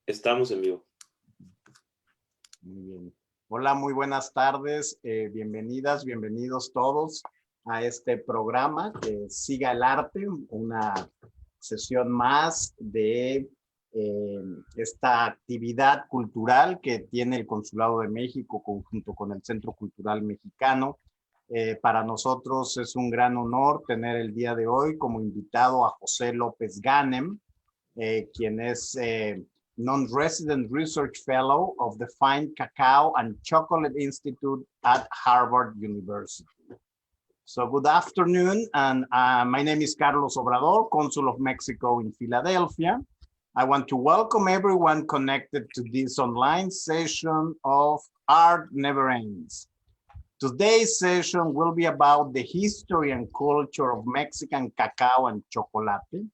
Estamos en vivo. Muy bien. Hola, muy buenas tardes. Bienvenidas, bienvenidos todos a este programa que Siga el Arte, una sesión más de esta actividad cultural que tiene el Consulado de México junto con el Centro Cultural Mexicano. Para nosotros es un gran honor tener el día de hoy como invitado a José López Gánem, quien es non-resident research fellow of the Fine Cacao and Chocolate Institute at Harvard University. So good afternoon, and my name is Carlos Obrador, Consul of Mexico in Philadelphia. I want to welcome everyone connected to this online session of Art Never Ends. Today's session will be about the history and culture of Mexican cacao and chocolate.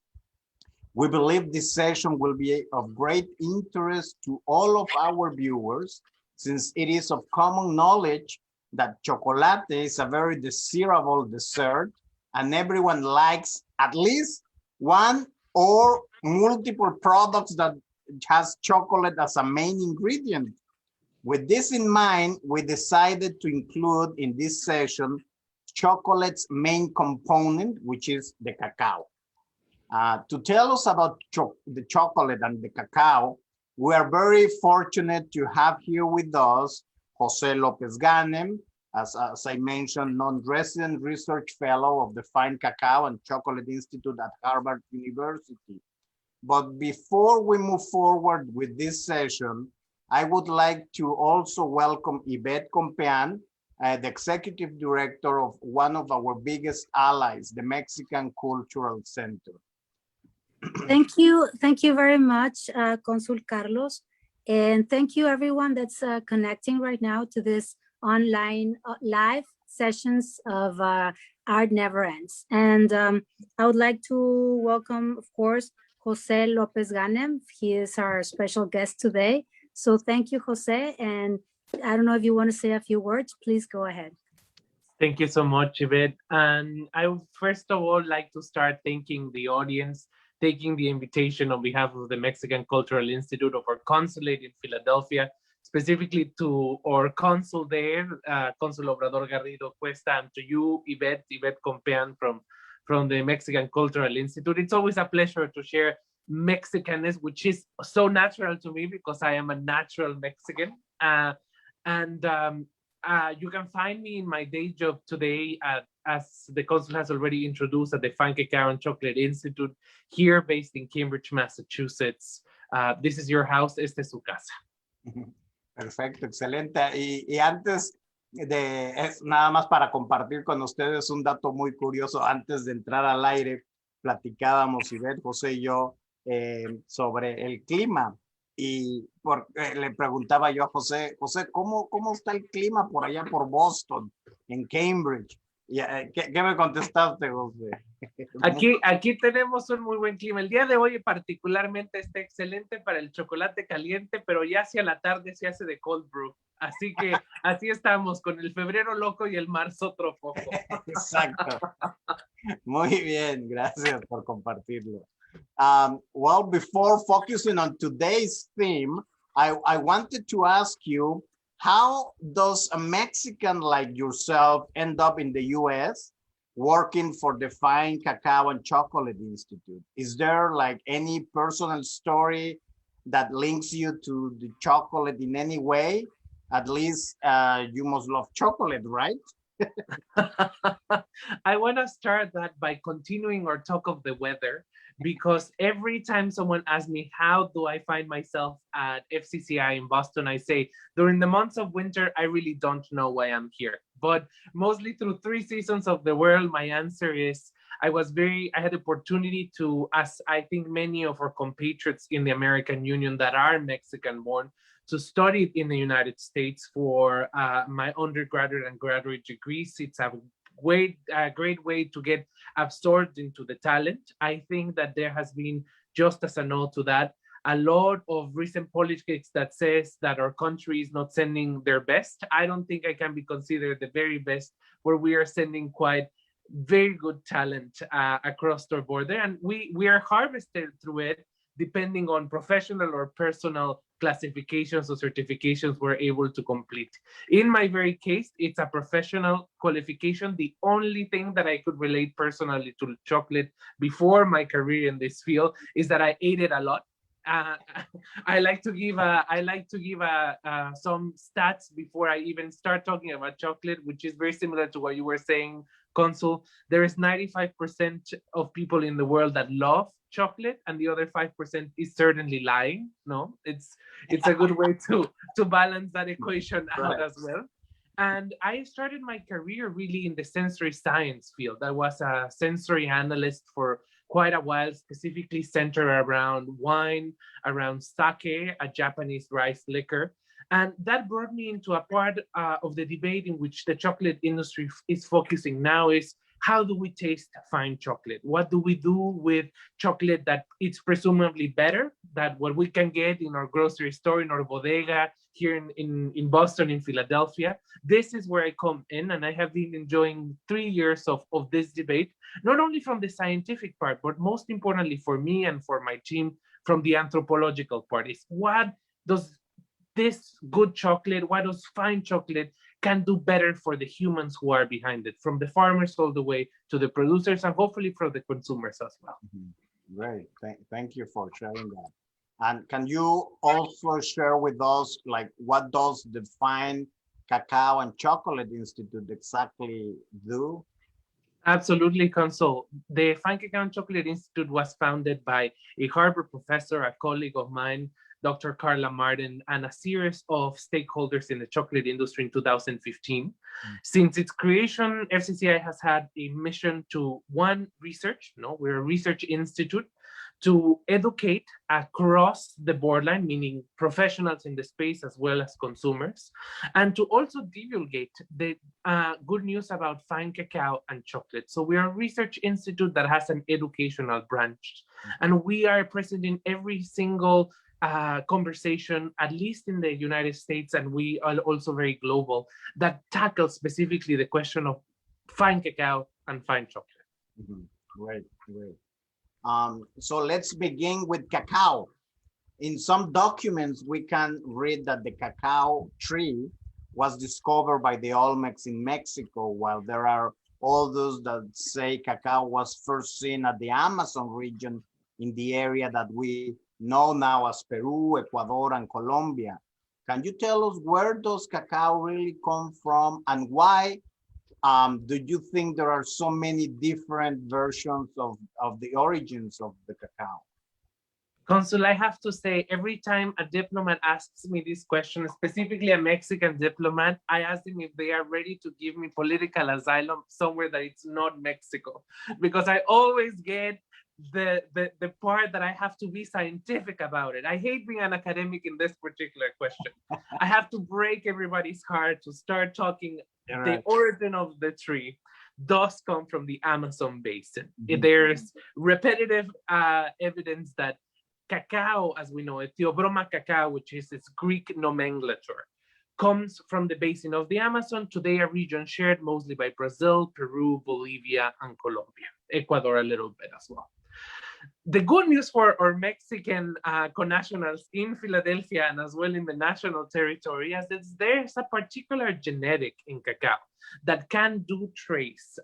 We believe this session will be of great interest to all of our viewers, since it is of common knowledge that chocolate is a very desirable dessert, and everyone likes at least one or multiple products that has chocolate as a main ingredient. With this in mind, we decided to include in this session chocolate's main component, which is the cacao. To tell us about the chocolate and the cacao, we are very fortunate to have here with us José López Gánem, as I mentioned, non-resident research fellow of the Fine Cacao and Chocolate Institute at Harvard University. But before we move forward with this session, I would like to also welcome Yvette Compean, the executive director of one of our biggest allies, the Mexican Cultural Center. Thank you very much, Consul Carlos, and thank you everyone that's connecting right now to this online live sessions of Art Never Ends. And I would like to welcome, of course, José López Gánem. He is our special guest today. So thank you, José. And I don't know if you want to say a few words, please go ahead. Thank you so much, Yvette. And I would first of all like to start thanking the audience, taking the invitation on behalf of the Mexican Cultural Institute of our consulate in Philadelphia, specifically to our consul there, Consul Obrador Garrido Cuesta, and to you, Yvette Compean from the Mexican Cultural Institute. It's always a pleasure to share Mexicanos, which is so natural to me because I am a natural Mexican. You can find me in my day job today as the consul has already introduced, at the Fine Cacao and Chocolate Institute, here based in Cambridge, Massachusetts. This is your house, esta es su casa. Perfecto, excelente. Y antes nada más para compartir con ustedes un dato muy curioso, antes de entrar al aire, platicábamos, Ivette, José y yo, sobre el clima. Y le preguntaba yo a José, ¿cómo está el clima por allá por Boston, en Cambridge? Y, ¿qué me contestaste, José? Aquí tenemos un muy buen clima. El día de hoy particularmente está excelente para el chocolate caliente, pero ya hacia la tarde se hace de cold brew. Así que así estamos, con el febrero loco y el marzo trópico. Exacto. Muy bien, gracias por compartirlo. Well, before focusing on today's theme, I wanted to ask you, how does a Mexican like yourself end up in the US working for the Fine Cacao and Chocolate Institute? Is there like any personal story that links you to the chocolate in any way? At least you must love chocolate, right? I want to start that by continuing our talk of the weather, because every time someone asks me, how do I find myself at FCCI in Boston, I say, during the months of winter, I really don't know why I'm here. But mostly through 3 seasons of the world, my answer is, I had the opportunity to, as I think many of our compatriots in the American Union that are Mexican born, to study in the United States for my undergraduate and graduate degrees. It's a great way to get absorbed into the talent. I think that there has been, just as a note to that, a lot of recent politics that says that our country is not sending their best. I don't think I can be considered the very best, where we are sending quite very good talent across our border, and we are harvested through it depending on professional or personal classifications or certifications we're able to complete. In my very case, it's a professional qualification. The only thing that I could relate personally to chocolate before my career in this field is that I ate it a lot. I like to give some stats before I even start talking about chocolate, which is very similar to what you were saying, Consul. There is 95% of people in the world that love chocolate, and the other 5% is certainly lying. No, it's a good way to balance that equation out as well. And I started my career really in the sensory science field. I was a sensory analyst for quite a while, specifically centered around wine, around sake, a Japanese rice liquor. And that brought me into a part of the debate in which the chocolate industry is focusing now is, how do we taste fine chocolate? What do we do with chocolate that it's presumably better than what we can get in our grocery store, in our bodega, here in Boston, in Philadelphia? This is where I come in, and I have been enjoying 3 years of this debate, not only from the scientific part, but most importantly for me and for my team, from the anthropological part. Is what does this good chocolate, what does fine chocolate can do better for the humans who are behind it, from the farmers all the way to the producers, and hopefully for the consumers as well. Great, thank you for sharing that. And can you also share with us, like, what does the Fine Cacao and Chocolate Institute exactly do? Absolutely, Consul. The Fine Cacao and Chocolate Institute was founded by a Harvard professor, a colleague of mine, Dr. Carla Martin, and a series of stakeholders in the chocolate industry in 2015. Since its creation, FCCI has had a mission to, one, research. We're a research institute, to educate across the borderline, meaning professionals in the space as well as consumers, and to also divulgate the good news about fine cacao and chocolate. So we are a research institute that has an educational branch, and we are present in every single conversation, at least in the United States, and we are also very global, that tackles specifically the question of fine cacao and fine chocolate. Great. So let's begin with cacao. In some documents, we can read that the cacao tree was discovered by the Olmecs in Mexico, while there are others that say cacao was first seen at the Amazon region in the area that we know now as Peru, Ecuador, and Colombia. Can you tell us where does cacao really come from, and why do you think there are so many different versions of the origins of the cacao? Consul, I have to say, every time a diplomat asks me this question, specifically a Mexican diplomat, I ask them if they are ready to give me political asylum somewhere that it's not Mexico, because I always get the part that I have to be scientific about it. I hate being an academic in this particular question. I have to break everybody's heart to start talking. The origin of the tree does come from the Amazon basin. There's repetitive evidence that cacao, as we know it, Theobroma cacao, which is its Greek nomenclature, comes from the basin of the Amazon, today a region shared mostly by Brazil, Peru, Bolivia, and Colombia, Ecuador a little bit as well. The good news for our Mexican connationals in Philadelphia and as well in the national territory is that there's a particular genetic in cacao that can trace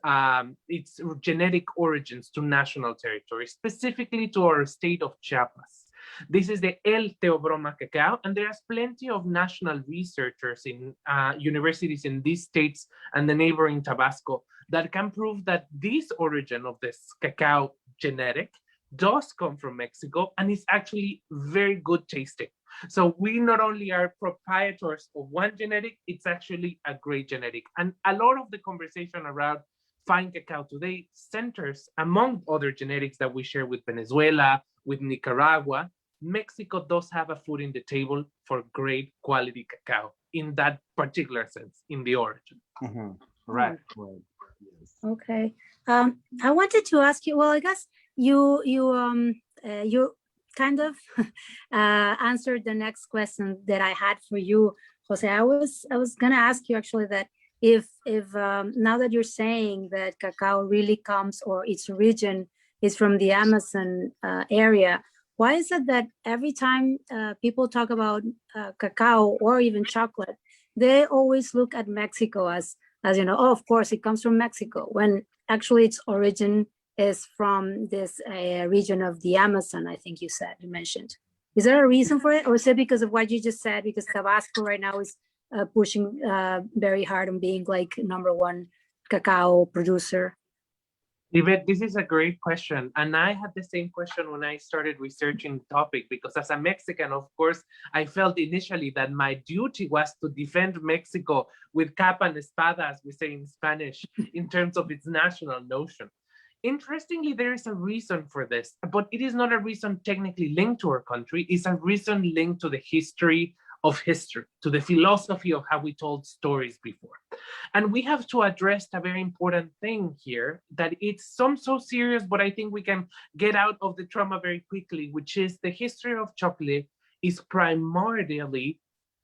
its genetic origins to national territory, specifically to our state of Chiapas. This is the El Theobroma cacao, and there's plenty of national researchers in universities in these states and the neighboring Tabasco that can prove that this origin of this cacao genetic does come from Mexico, and it's actually very good tasting. So we not only are proprietors of one genetic, it's actually a great genetic. And a lot of the conversation around fine cacao today centers, among other genetics that we share with Venezuela, with Nicaragua. Mexico does have a foot in the table for great quality cacao in that particular sense, in the origin. Right. Yes. Okay. I wanted to ask you, well, I guess you kind of answered the next question that I had for you, Jose. I was gonna ask you actually that if now that you're saying that cacao really comes, or its origin is from the Amazon area, why is it that every time people talk about cacao or even chocolate, they always look at Mexico as you know, oh, of course it comes from Mexico, when actually its origin is from this region of the Amazon, I think you mentioned. Is there a reason for it? Or is it because of what you just said? Because Tabasco right now is pushing very hard on being like #1 cacao producer? Yvette, this is a great question. And I had the same question when I started researching the topic, because as a Mexican, of course, I felt initially that my duty was to defend Mexico with capa and espada, as we say in Spanish, in terms of its national notion. Interestingly, there is a reason for this, but it is not a reason technically linked to our country. It's a reason linked to the history of history, to the philosophy of how we told stories before. And we have to address a very important thing here, that it's so serious, but I think we can get out of the trauma very quickly, which is the history of chocolate is primarily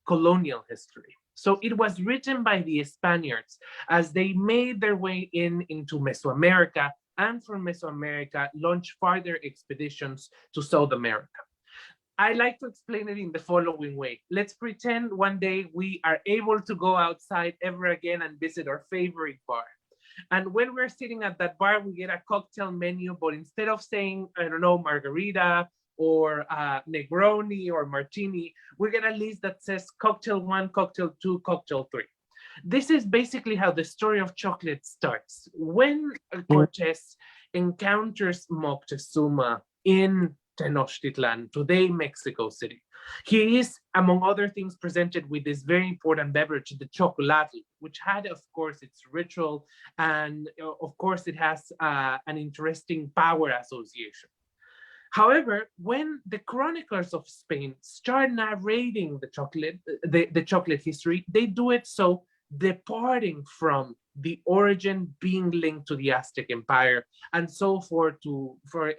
colonial history. So it was written by the Spaniards as they made their way into Mesoamerica, and from Mesoamerica launched further expeditions to South America. I like to explain it in the following way. Let's pretend one day we are able to go outside ever again and visit our favorite bar. And when we're sitting at that bar, we get a cocktail menu, but instead of saying, I don't know, margarita or Negroni or martini, we get a list that says cocktail 1, cocktail 2, cocktail 3. This is basically how the story of chocolate starts. When Cortés encounters Moctezuma in Tenochtitlan, today Mexico City, he is, among other things, presented with this very important beverage, the chocolate, which had, of course, its ritual, and of course, it has an interesting power association. However, when the chroniclers of Spain start narrating the chocolate history, they do it so departing from the origin being linked to the Aztec Empire and so forth, for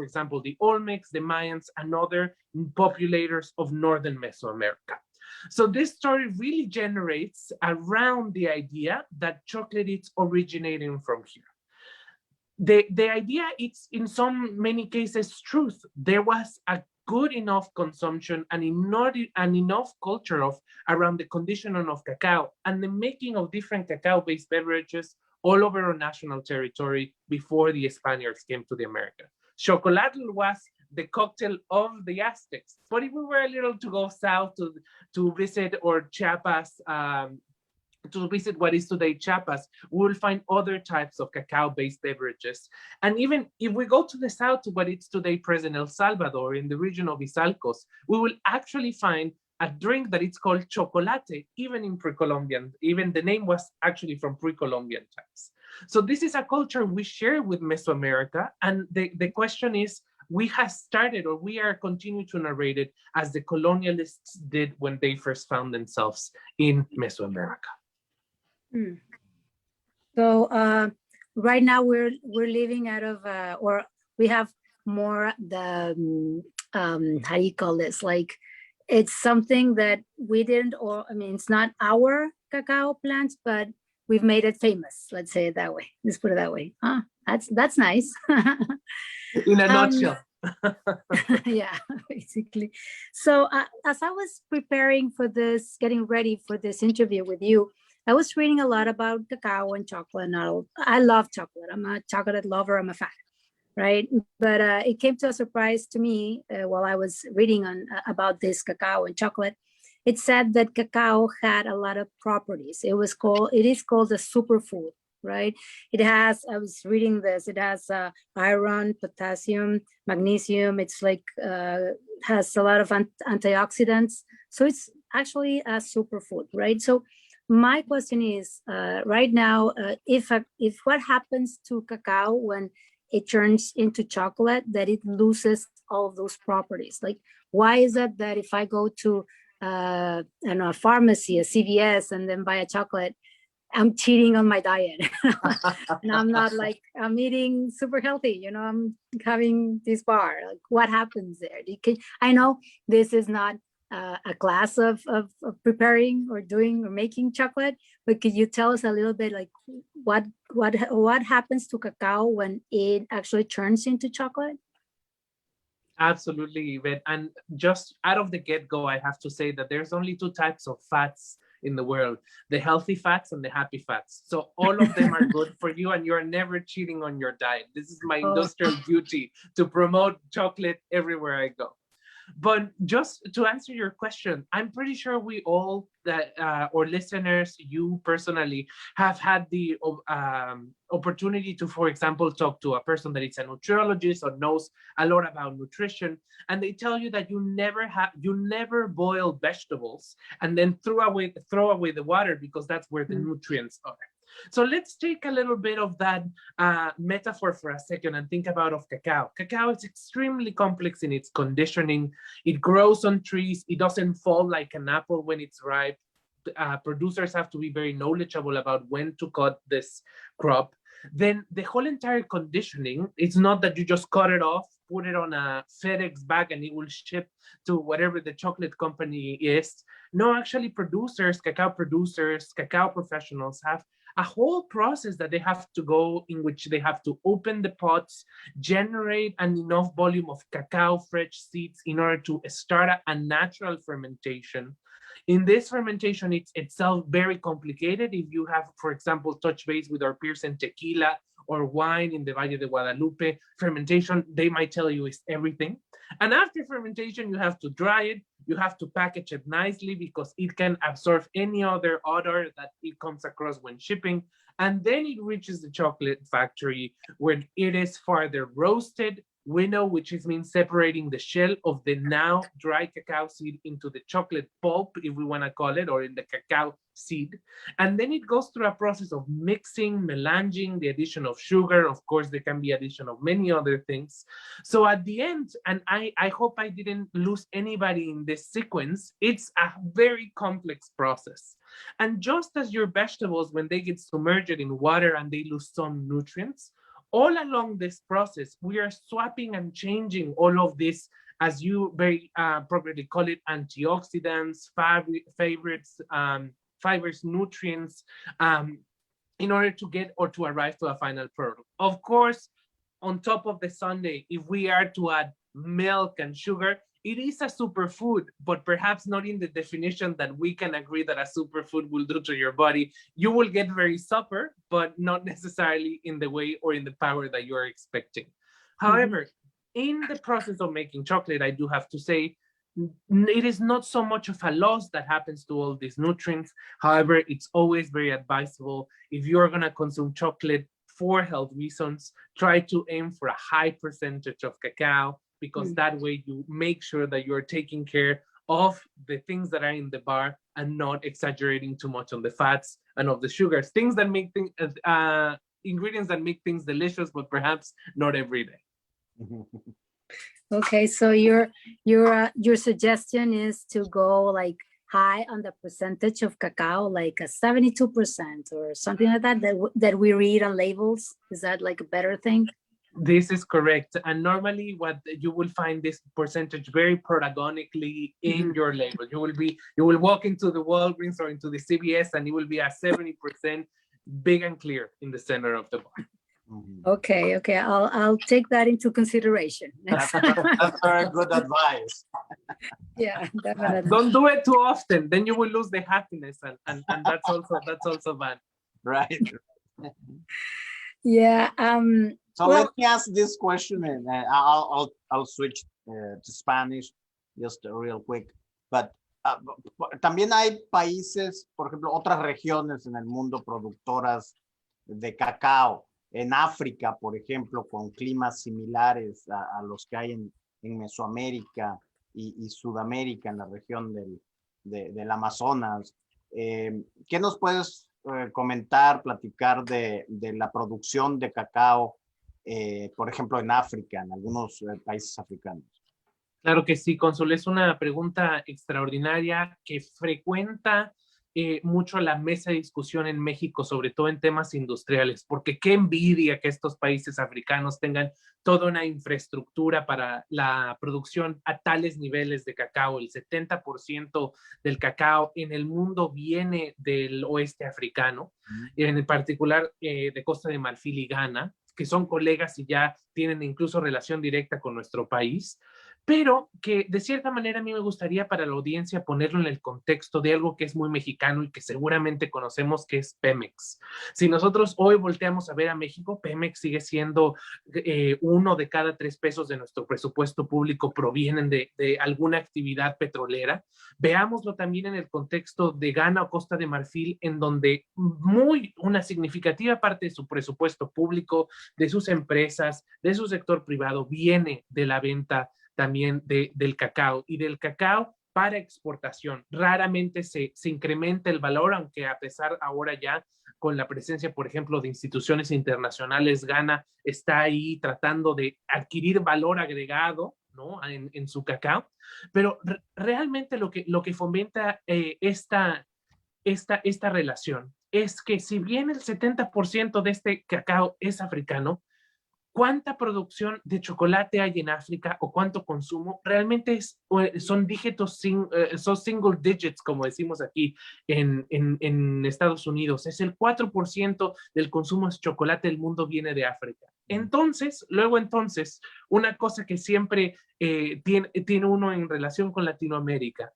example, the Olmecs, the Mayans, and other populators of northern Mesoamerica. So this story really generates around the idea that chocolate is originating from here. The idea, it's in many cases truth. There was a good enough consumption and enough culture around the conditioning of cacao and the making of different cacao-based beverages all over our national territory before the Spaniards came to the America. Chocolate was the cocktail of the Aztecs, but if we were a little to go south to visit or Chiapas, to visit what is today Chiapas, we will find other types of cacao-based beverages. And even if we go to the south to what is today present El Salvador, in the region of Izalcos, we will actually find a drink that it's called chocolate, even in pre-Columbian. Even the name was actually from pre-Columbian times. So this is a culture we share with Mesoamerica. And the question is, we have started, or we are continuing to narrate it as the colonialists did when they first found themselves in Mesoamerica. So right now we're living out of or we have more the how do you call this, like it's something that we didn't, or I mean it's not our cacao plants, but we've made it famous, let's say it that way. Let's put it that way. That's nice. In a nutshell. Yeah, basically. So as I was preparing for this, getting ready for this interview with you, I was reading a lot about cacao and chocolate. And I love chocolate. I'm a chocolate lover. I'm a fan, right? But it came to a surprise to me while I was reading about this cacao and chocolate. It said that cacao had a lot of properties. It is called a superfood, right? It has, I was reading this, it has iron, potassium, magnesium. It's like, has a lot of antioxidants. So it's actually a superfood, right? So my question is, right now, if what happens to cacao when it turns into chocolate, that it loses all of those properties? Like, why is it that if I go to I don't know, a pharmacy, a CVS, and then buy a chocolate, I'm cheating on my diet? And I'm not like, I'm eating super healthy, you know, I'm having this bar. Like, what happens there? I know this is not a class of preparing or doing or making chocolate, but could you tell us a little bit like what happens to cacao when it actually turns into chocolate? Absolutely, Yvette. And just out of the get-go, I have to say that there's only two types of fats in the world, the healthy fats and the happy fats. So all of them are good for you and you're never cheating on your diet. This is my industrial duty to promote chocolate everywhere I go. But just to answer your question, I'm pretty sure we all, that or listeners, you personally, have had the opportunity to, for example, talk to a person that is a nutriologist or knows a lot about nutrition, and they tell you that you never boil vegetables and then throw away the water because that's where the nutrients are. So let's take a little bit of that metaphor for a second and think about of cacao. Cacao is extremely complex in its conditioning. It grows on trees. It doesn't fall like an apple when it's ripe. Producers have to be very knowledgeable about when to cut this crop. Then the whole entire conditioning, it's not that you just cut it off, put it on a FedEx bag and it will ship to whatever the chocolate company is. No, actually cacao professionals have a whole process that they have to go in, which they have to open the pots, generate an enough volume of cacao fresh seeds in order to start a natural fermentation. In this fermentation, it's itself very complicated. If you have, for example, touch base with our peers in tequila or wine in the Valle de Guadalupe, fermentation, they might tell you is everything. And after fermentation, you have to dry it. You have to package it nicely because it can absorb any other odor that it comes across when shipping. And then it reaches the chocolate factory where it is further roasted, winnow, which means separating the shell of the now dry cacao seed into the chocolate pulp, if we want to call it, or in the cacao seed. And then it goes through a process of mixing, melanging, the addition of sugar. Of course, there can be addition of many other things. So at the end, and I hope I didn't lose anybody in this sequence, it's a very complex process. And just as your vegetables, when they get submerged in water and they lose some nutrients, all along this process, we are swapping and changing all of this, as you very properly call it, antioxidants, fibers, nutrients, in order to get or to arrive to a final product. Of course, on top of the sundae, if we are to add milk and sugar, it is a superfood, but perhaps not in the definition that we can agree that a superfood will do to your body. You will get very supper, but not necessarily in the way or in the power that you are expecting. However, in the process of making chocolate, I do have to say, it is not so much of a loss that happens to all these nutrients. However, it's always very advisable, if you're going to consume chocolate for health reasons, try to aim for a high percentage of cacao, because that way you make sure that you're taking care of the things that are in the bar and not exaggerating too much on the fats and of the sugars, things that make things, ingredients that make things delicious, but perhaps not every day. Okay, so your suggestion is to go like high on the percentage of cacao, like a 72% or something like that, that we read on labels. Is that like a better thing? This is correct. And normally what you will find this percentage very protagonically in your label. You will walk into the Walgreens or into the CVS and it will be a 70% big and clear in the center of the bar. Okay, I'll take that into consideration. That's very good advice. Yeah, definitely. Don't do it too often, then you will lose the happiness, and that's also bad. Right. Yeah. So well, let me ask this question, and I'll switch to Spanish just real quick. But también hay países, por ejemplo, otras regiones en el mundo productoras de cacao. En África, por ejemplo, con climas similares a los que hay en Mesoamérica y Sudamérica, en la región del Amazonas. ¿Qué nos puedes comentar, platicar de la producción de cacao, por ejemplo, en África, en algunos países africanos? Claro que sí, Cónsul, es una pregunta extraordinaria que frecuenta mucho la mesa de discusión en México, sobre todo en temas industriales, porque qué envidia que estos países africanos tengan toda una infraestructura para la producción a tales niveles de cacao. El 70% del cacao en el mundo viene del oeste africano, en particular de Costa de Marfil y Ghana, que son colegas y ya tienen incluso relación directa con nuestro país, pero que de cierta manera a mí me gustaría para la audiencia ponerlo en el contexto de algo que es muy mexicano y que seguramente conocemos, que es Pemex. Si nosotros hoy volteamos a ver a México, Pemex sigue siendo 1 de cada 3 pesos de nuestro presupuesto público provienen de alguna actividad petrolera. Veámoslo también en el contexto de Ghana o Costa de Marfil, en donde una significativa parte de su presupuesto público, de sus empresas, de su sector privado, viene de la venta también del cacao, y del cacao para exportación. Raramente se incrementa el valor, aunque a pesar ahora ya con la presencia, por ejemplo, de instituciones internacionales, Ghana está ahí tratando de adquirir valor agregado, ¿no?, en su cacao, pero realmente lo que fomenta esta relación es que si bien el 70% de este cacao es africano, ¿cuánta producción de chocolate hay en África o cuánto consumo? Realmente son dígitos, son single digits, como decimos aquí en Estados Unidos. Es el 4% del consumo de chocolate del mundo viene de África. Entonces, una cosa que siempre tiene uno en relación con Latinoamérica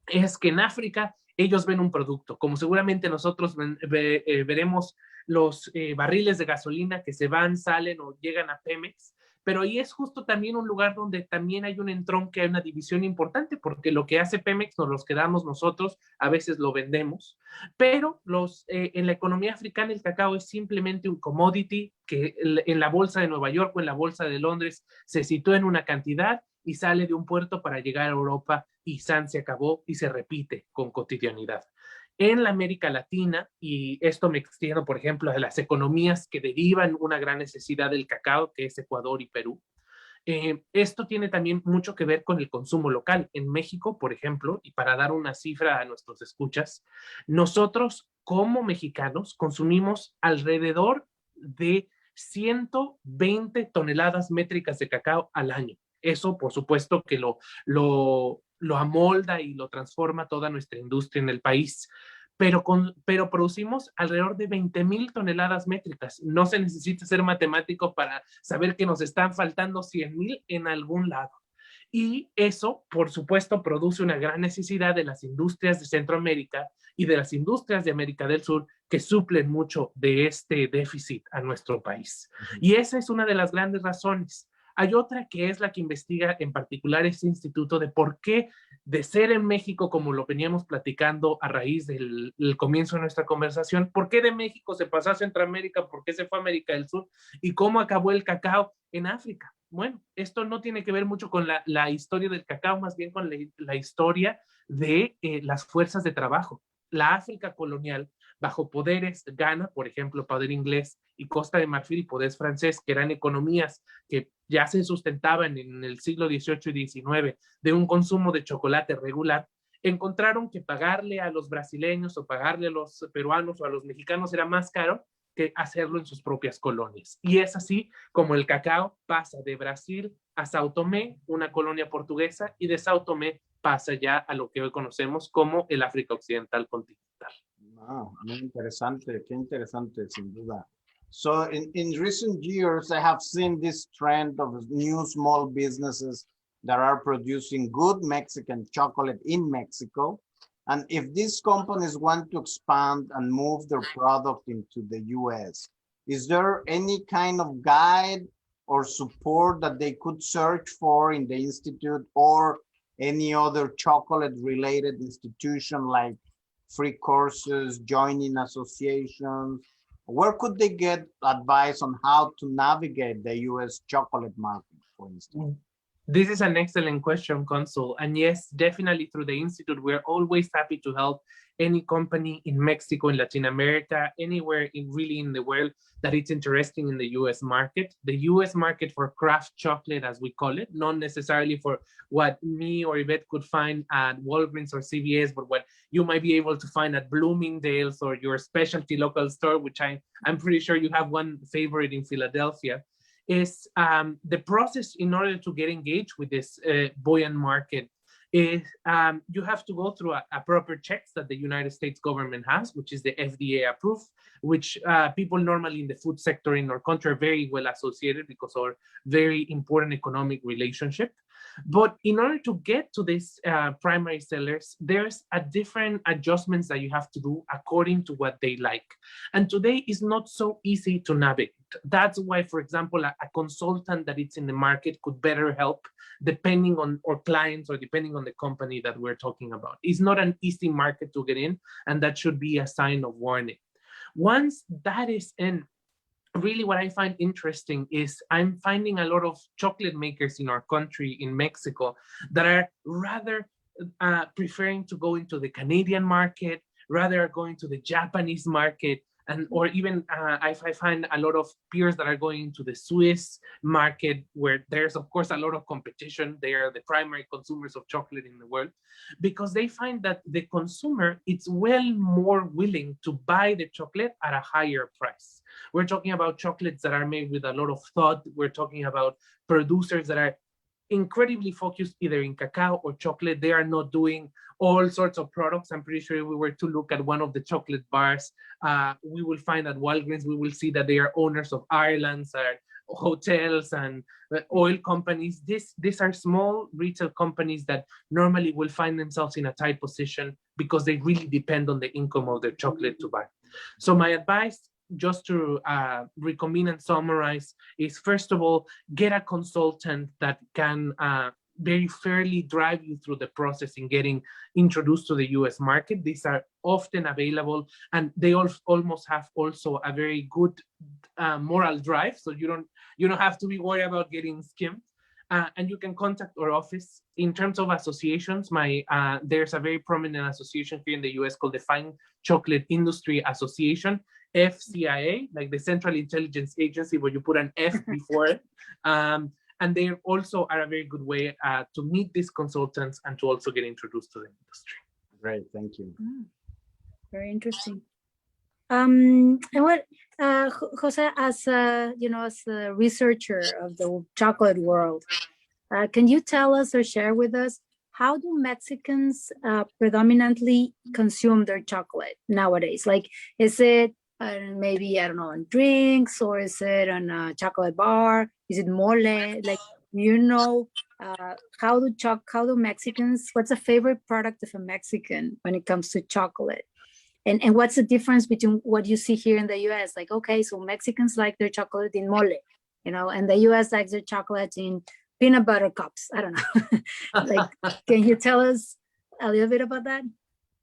es que en África ellos ven un producto, como seguramente nosotros veremos los barriles de gasolina que se van, salen o llegan a Pemex, pero ahí es justo también un lugar donde también hay un entronque, hay una división importante, porque lo que hace Pemex nos los quedamos nosotros, a veces lo vendemos, pero en la economía africana el cacao es simplemente un commodity que en la bolsa de Nueva York o en la bolsa de Londres se sitúa en una cantidad y sale de un puerto para llegar a Europa y san se acabó y se repite con cotidianidad. En la América Latina, y esto me extiendo, por ejemplo, a las economías que derivan una gran necesidad del cacao, que es Ecuador y Perú, esto tiene también mucho que ver con el consumo local. En México, por ejemplo, y para dar una cifra a nuestros escuchas, nosotros como mexicanos consumimos alrededor de 120 toneladas métricas de cacao al año. Eso, por supuesto, que lo amolda y lo transforma toda nuestra industria en el país. Pero producimos alrededor de 20,000 toneladas métricas. No se necesita ser matemático para saber que nos están faltando 100,000 en algún lado. Y eso, por supuesto, produce una gran necesidad de las industrias de Centroamérica y de las industrias de América del Sur, que suplen mucho de este déficit a nuestro país. Y esa es una de las grandes razones. Hay otra que es la que investiga en particular este instituto de por qué, de ser en México, como lo veníamos platicando a raíz del comienzo de nuestra conversación, por qué de México se pasó a Centroamérica, por qué se fue a América del Sur y cómo acabó el cacao en África. Bueno, esto no tiene que ver mucho con la historia del cacao, más bien con la historia de las fuerzas de trabajo. La África colonial, bajo poderes Ghana, por ejemplo, poder inglés, y Costa de Marfil, poder francés, que eran economías que ya se sustentaban en el siglo XVIII y XIX de un consumo de chocolate regular, encontraron que pagarle a los brasileños o pagarle a los peruanos o a los mexicanos era más caro que hacerlo en sus propias colonias. Y es así como el cacao pasa de Brasil a Sao Tomé, una colonia portuguesa, y de Sao Tomé pasa ya a lo que hoy conocemos como el África Occidental continental. Wow, muy interesante, qué interesante, sin duda. So in recent years, I have seen this trend of new small businesses that are producing good Mexican chocolate in Mexico. And if these companies want to expand and move their product into the US, is there any kind of guide or support that they could search for in the Institute or any other chocolate-related institution like free courses, joining associations? Where could they get advice on how to navigate the US chocolate market, for instance? This is an excellent question, Consul. And yes, definitely through the Institute, we're always happy to help any company in Mexico, in Latin America, anywhere really in the world that it's interesting in the US market. The US market for craft chocolate, as we call it, not necessarily for what me or Yvette could find at Walgreens or CVS, but what you might be able to find at Bloomingdale's or your specialty local store, which I'm pretty sure you have one favorite in Philadelphia, is the process in order to get engaged with this buoyant market is you have to go through a proper checks that the United States government has, which is the FDA approved, which people normally in the food sector in our country are very well associated because of our very important economic relationship. But in order to get to these primary sellers, there's a different adjustments that you have to do according to what they like. And today is not so easy to navigate. That's why, for example, a consultant that is in the market could better help depending on our clients or depending on the company that we're talking about. It's not an easy market to get in, and that should be a sign of warning. Once that is in, really what I find interesting is I'm finding a lot of chocolate makers in our country, in Mexico, that are rather preferring to go into the Canadian market, rather going to the Japanese market, and or even I find a lot of peers that are going into the Swiss market, where there's of course a lot of competition. They are the primary consumers of chocolate in the world, because they find that the consumer is well more willing to buy the chocolate at a higher price. We're talking about chocolates that are made with a lot of thought. We're talking about producers that are incredibly focused either in cacao or chocolate. They are not doing all sorts of products. I'm pretty sure if we were to look at one of the chocolate bars, we will find at Walgreens, we will see that they are owners of Ireland's, hotels and oil companies. These are small retail companies that normally will find themselves in a tight position because they really depend on the income of their chocolate to buy. So my advice, just to recommend and summarize, is first of all, get a consultant that can very fairly drive you through the process in getting introduced to the US market. These are often available, and they almost have also a very good moral drive, so you don't have to be worried about getting skimmed. And you can contact our office. In terms of associations, there's a very prominent association here in the US called the Fine Chocolate Industry Association, FCIA, like the Central Intelligence Agency, where you put an F before it. And they also are a very good way to meet these consultants and to also get introduced to the industry. Great, thank you. Very interesting. And what, Jose, as as a researcher of the chocolate world, can you tell us or share with us, how do Mexicans predominantly consume their chocolate nowadays? Like, is it maybe, I don't know, on drinks, or is it on a chocolate bar? Is it mole? Like, how do Mexicans, what's a favorite product of a Mexican when it comes to chocolate? And what's the difference between what you see here in the US? Like, okay, so Mexicans like their chocolate in mole, and the US likes their chocolate in peanut butter cups. I don't know. Like, can you tell us a little bit about that?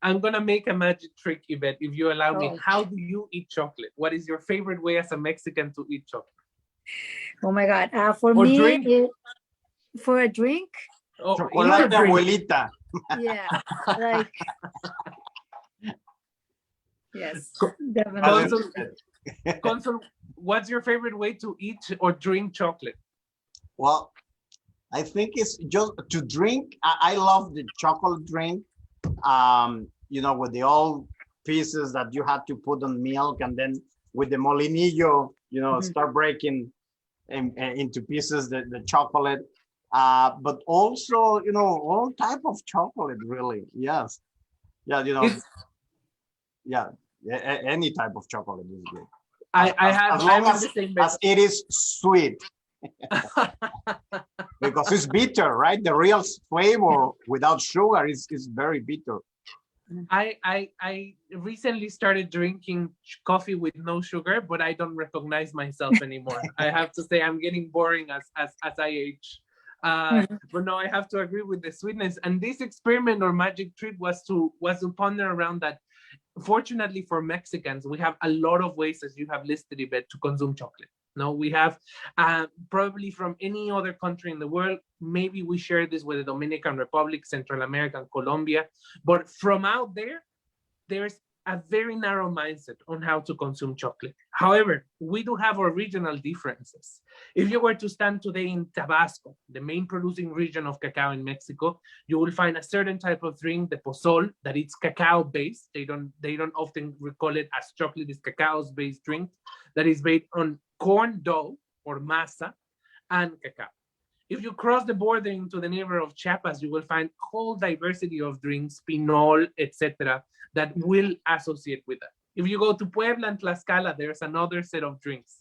I'm going to make a magic trick, Yvette, if you allow me. How do you eat chocolate? What is your favorite way as a Mexican to eat chocolate? Oh my God. For me, for a drink? Oh, chocolate de abuelita. Yeah, like, yes, definitely. Consul, what's your favorite way to eat or drink chocolate? Well, I think it's just to drink. I love the chocolate drink. With the old pieces that you had to put on milk, and then with the molinillo, start breaking into pieces the chocolate. But also, all type of chocolate, really. Yes. Yeah, any type of chocolate is good. As long as it is sweet. Because it's bitter, right? The real flavor without sugar is very bitter. I recently started drinking coffee with no sugar, but I don't recognize myself anymore. I have to say I'm getting boring as I age. But no, I have to agree with the sweetness. And this experiment or magic trick was to ponder around that. Fortunately for Mexicans, we have a lot of ways, as you have listed, Yvette, to consume chocolate. No, we have probably from any other country in the world. Maybe we share this with the Dominican Republic, Central America, and Colombia. But from out there, there's a very narrow mindset on how to consume chocolate. However, we do have our regional differences. If you were to stand today in Tabasco, the main producing region of cacao in Mexico, you will find a certain type of drink, the pozol, that it's cacao based. They don't often recall it as chocolate. It's cacao based drink that is based on corn dough or masa and cacao. If you cross the border into the neighborhood of Chiapas, you will find whole diversity of drinks, pinol, etc., that will associate with that. If you go to Puebla and Tlaxcala, there's another set of drinks.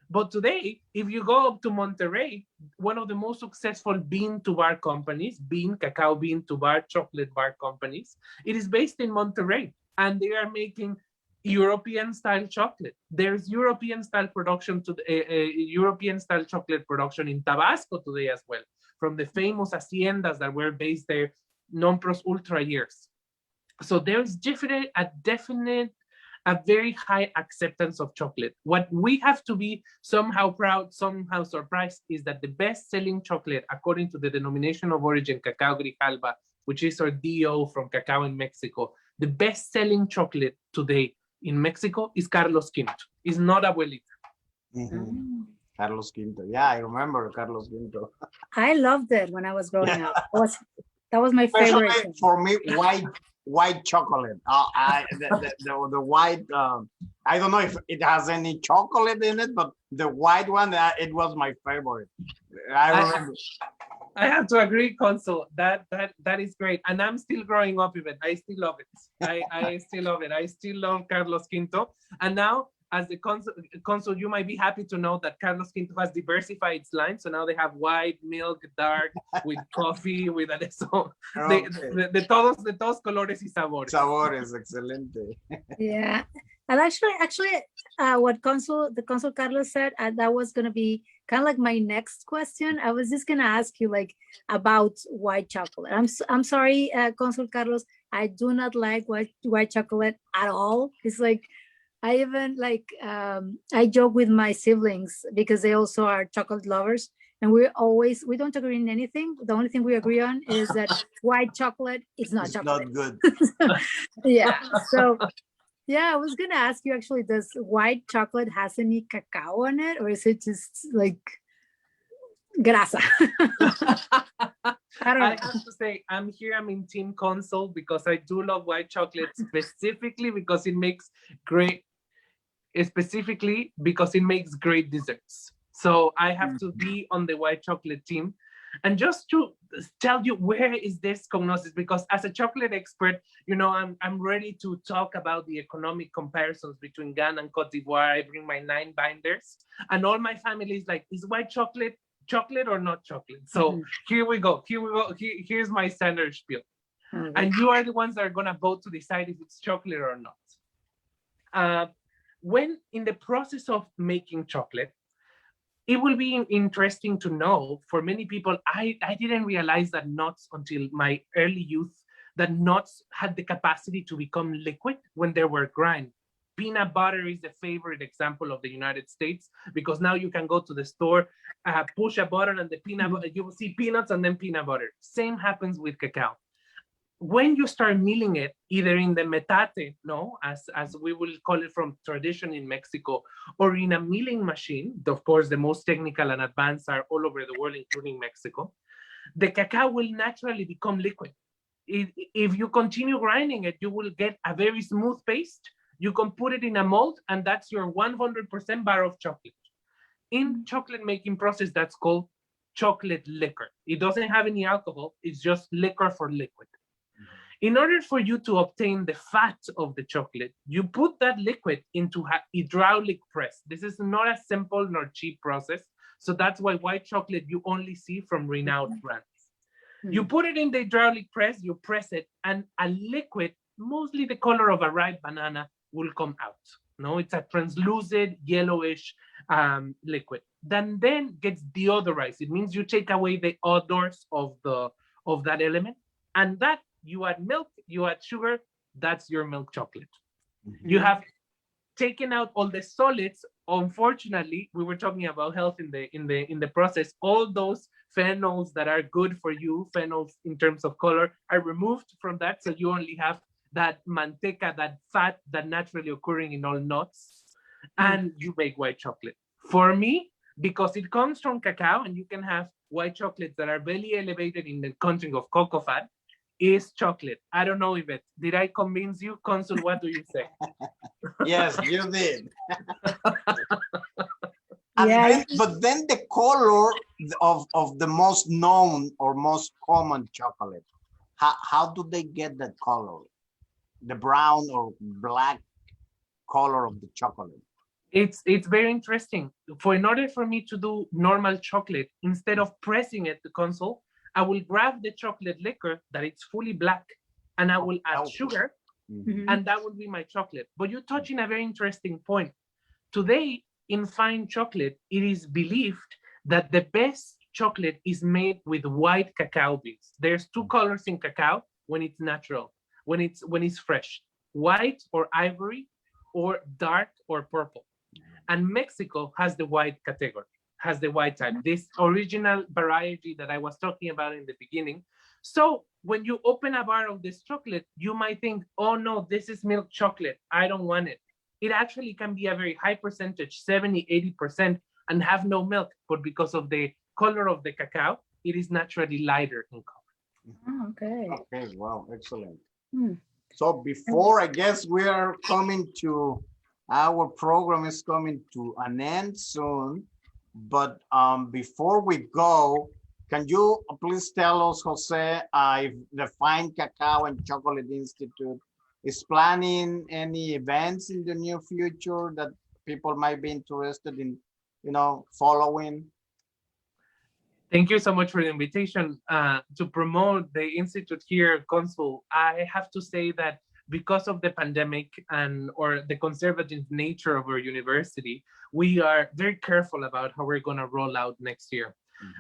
But today, if you go up to Monterrey, one of the most successful bean-to-bar companies, Cacao bean-to-bar, chocolate bar companies, it is based in Monterrey, and they are making European-style chocolate. There's European-style production European-style chocolate production in Tabasco today as well, from the famous haciendas that were based there non pros ultra years. So there's a very high acceptance of chocolate. What we have to be somehow proud, somehow surprised, is that the best-selling chocolate, according to the denomination of origin Cacao Grijalba, which is our DO from Cacao in Mexico, the best-selling chocolate today in Mexico is Carlos Quinto. It's not Abuelita. Mm-hmm. Carlos Quinto. Yeah, I remember Carlos Quinto. I loved it when I was growing up. That was my favorite. Especially for me, white chocolate. The white, I don't know if it has any chocolate in it, but the white one, it was my favorite. I remember. I have to agree, Consul. That is great. And I'm still growing up with it. I still love it. I still love it. I still love Carlos Quinto. And now, as the consul, you might be happy to know that Carlos Quinto has diversified its line. So now they have white, milk, dark, with coffee, with adesso. Okay. Oh, De todos colores y sabores. Sabores, excelente. Yeah. And actually, what the consul Carlos said, that was going to be kind of like my next question. I was just going to ask you like about white chocolate. I'm sorry, Consul Carlos, I do not like white chocolate at all. It's like, I even like, I joke with my siblings because they also are chocolate lovers. And we don't agree on anything. The only thing we agree on is that white chocolate is not chocolate. Not good. Yeah. So, yeah, I was gonna ask you actually, does white chocolate has any cacao in it, or is it just like grasa? I don't know. I have to say, I'm in Team Consul because I do love white chocolate specifically because it makes great desserts. So I have to be on the white chocolate team. And just to tell you where is this cognosis, because as a chocolate expert, you know, I'm ready to talk about the economic comparisons between Ghana and Cote d'Ivoire. I bring my 9 binders, and all my family is like, is white chocolate or not chocolate? So here we go. Here's my standard spiel. And you are the ones that are gonna vote to decide if it's chocolate or not. When in the process of making chocolate, it will be interesting to know, for many people, I didn't realize that nuts until my early youth, that nuts had the capacity to become liquid when they were ground. Peanut butter is the favorite example of the United States, because now you can go to the store, push a button, and you will see peanuts and then peanut butter. Same happens with cacao. When you start milling it, either in the metate, as we will call it from tradition in Mexico, or in a milling machine, of course, the most technical and advanced are all over the world, including Mexico, the cacao will naturally become liquid. If you continue grinding it, you will get a very smooth paste. You can put it in a mold, and that's your 100% bar of chocolate. In chocolate making process, that's called chocolate liquor. It doesn't have any alcohol. It's just liquor for liquid. In order for you to obtain the fat of the chocolate, you put that liquid into hydraulic press. This is not a simple nor cheap process. So that's why white chocolate you only see from renowned brands. You put it in the hydraulic press, you press it, and a liquid, mostly the color of a ripe banana, will come out. No, it's a translucent yellowish liquid. Then gets deodorized. It means you take away the odors of that element, and that you add milk, you add sugar, that's your milk chocolate. You have taken out all the solids. Unfortunately, we were talking about health in the process. All those phenols that are good for you, phenols in terms of color, are removed from that. So you only have that manteca, that fat that naturally occurring in all nuts, and you make white chocolate. For me, because it comes from cacao, and you can have white chocolates that are very elevated in the content of cocoa fat, is chocolate. I don't know, Yvette. Did I convince you? Consul, what do you say? Yes, you did. Yeah. But then the color of the most known or most common chocolate, how do they get that color? The brown or black color of the chocolate? It's very interesting. In order for me to do normal chocolate, instead of pressing at the console, I will grab the chocolate liquor that it's fully black, and I will add sugar, and that will be my chocolate. But you're touching a very interesting point. Today, in fine chocolate, it is believed that the best chocolate is made with white cacao beans. There's two colors in cacao when it's natural, when it's fresh, white or ivory, or dark or purple. And Mexico has the white category, has the white type, this original variety that I was talking about in the beginning. So when you open a bar of this chocolate, you might think, oh no, this is milk chocolate, I don't want it. It actually can be a very high percentage, 70, 80%, and have no milk, but because of the color of the cacao, it is naturally lighter in color. Oh, okay. Okay, wow, excellent. So before, I guess we are coming to, our program is coming to an end soon, but before we go, can you please tell us, Jose, if the Fine Cacao and Chocolate Institute is planning any events in the near future that people might be interested in, following? Thank you so much for the invitation to promote the Institute here, Consul. I have to say that because of the pandemic or the conservative nature of our university, we are very careful about how we're going to roll out next year.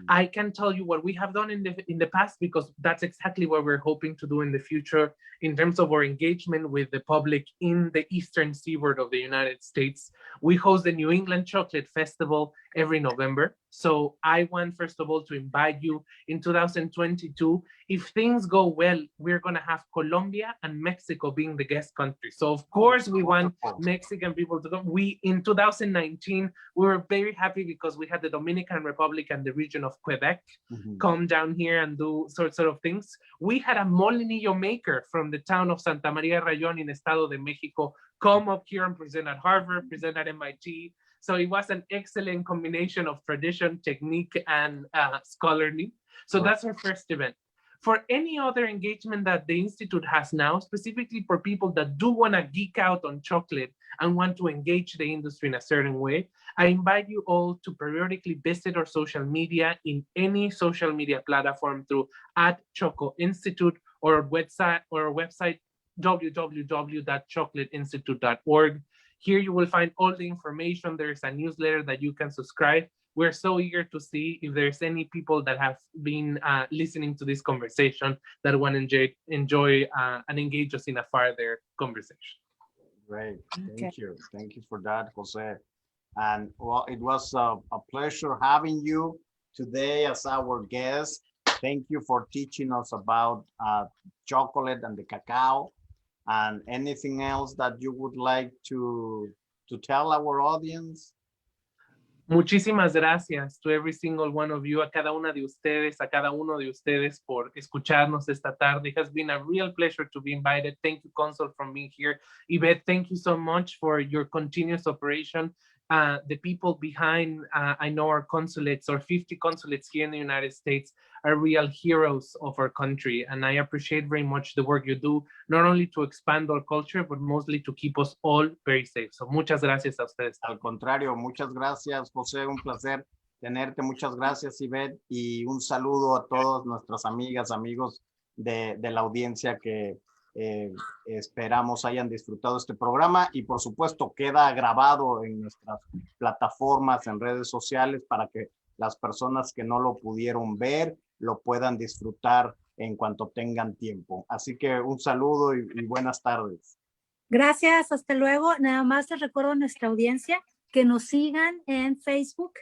I can tell you what we have done in the past, because that's exactly what we're hoping to do in the future in terms of our engagement with the public in the eastern seaboard of the United States. We host the New England Chocolate Festival every November. So I want, first of all, to invite you in 2022. If things go well, we're going to have Colombia and Mexico being the guest country. So of course we want Mexican people to come. In 2019, we were very happy because we had the Dominican Republic and the region of Quebec come down here and do sort of things. We had a molinillo maker from the town of Santa Maria Rayon in Estado de Mexico come up here and present at Harvard, present at MIT. So it was an excellent combination of tradition, technique, and scholarly. So that's our first event. For any other engagement that the Institute has now, specifically for people that do want to geek out on chocolate and want to engage the industry in a certain way, I invite you all to periodically visit our social media in any social media platform through @ChocoInstitute or our website www.chocolateinstitute.org. Here you will find all the information. There's a newsletter that you can subscribe. We're so eager to see if there's any people that have been listening to this conversation that want to enjoy and engage us in a further conversation. Great, thank you. Thank you for that, Jose. And well, it was a pleasure having you today as our guest. Thank you for teaching us about chocolate and the cacao. And anything else that you would like to tell our audience? Muchísimas gracias to every single one of you, a cada una de ustedes, a cada uno de ustedes por escucharnos esta tarde. It has been a real pleasure to be invited. Thank you, Consul, for being here. Yvette, thank you so much for your continuous operation. The people behind, I know our consulates, our 50 consulates here in the United States are real heroes of our country. And I appreciate very much the work you do, not only to expand our culture, but mostly to keep us all very safe. So muchas gracias a ustedes. Al contrario, muchas gracias, José. Un placer tenerte. Muchas gracias, Yvette. Y un saludo a todas nuestras amigas, amigos de la audiencia que esperamos hayan disfrutado este programa, y por supuesto queda grabado en nuestras plataformas en redes sociales para que las personas que no lo pudieron ver lo puedan disfrutar en cuanto tengan tiempo. Así que un saludo y buenas tardes. Gracias, hasta luego. Nada más les recuerdo a nuestra audiencia que nos sigan en Facebook.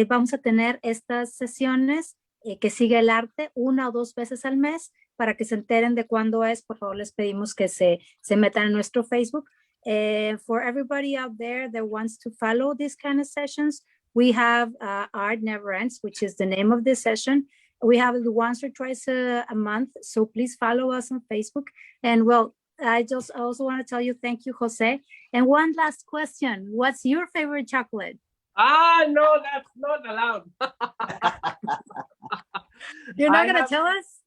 Vamos a tener estas sesiones que sigue el arte 1 o 2 veces al mes. Para que se enteren de cuándo es, por favor, les pedimos que se metan en nuestro Facebook. For everybody out there that wants to follow these kind of sessions, we have Art Never Ends, which is the name of this session. We have it once or twice a month, so please follow us on Facebook. And well, I also want to tell you thank you, Jose. And one last question, what's your favorite chocolate? No, that's not allowed. You're not going to tell us?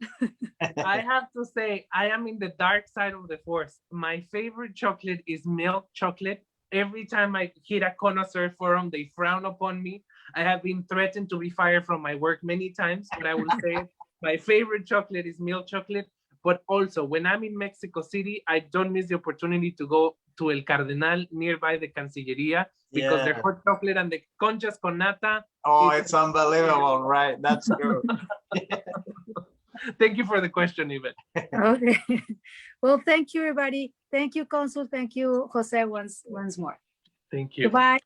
I have to say, I am in the dark side of the force. My favorite chocolate is milk chocolate. Every time I hit a connoisseur forum, they frown upon me. I have been threatened to be fired from my work many times, but I will say my favorite chocolate is milk chocolate. But also, when I'm in Mexico City, I don't miss the opportunity to go to El Cardenal nearby the Cancilleria because their hot chocolate and the conchas con nata. Oh, it's unbelievable, right? That's true. Thank you for the question, Yvette. Okay. Well, thank you, everybody. Thank you, Consul. Thank you, Jose, once more. Thank you. Goodbye.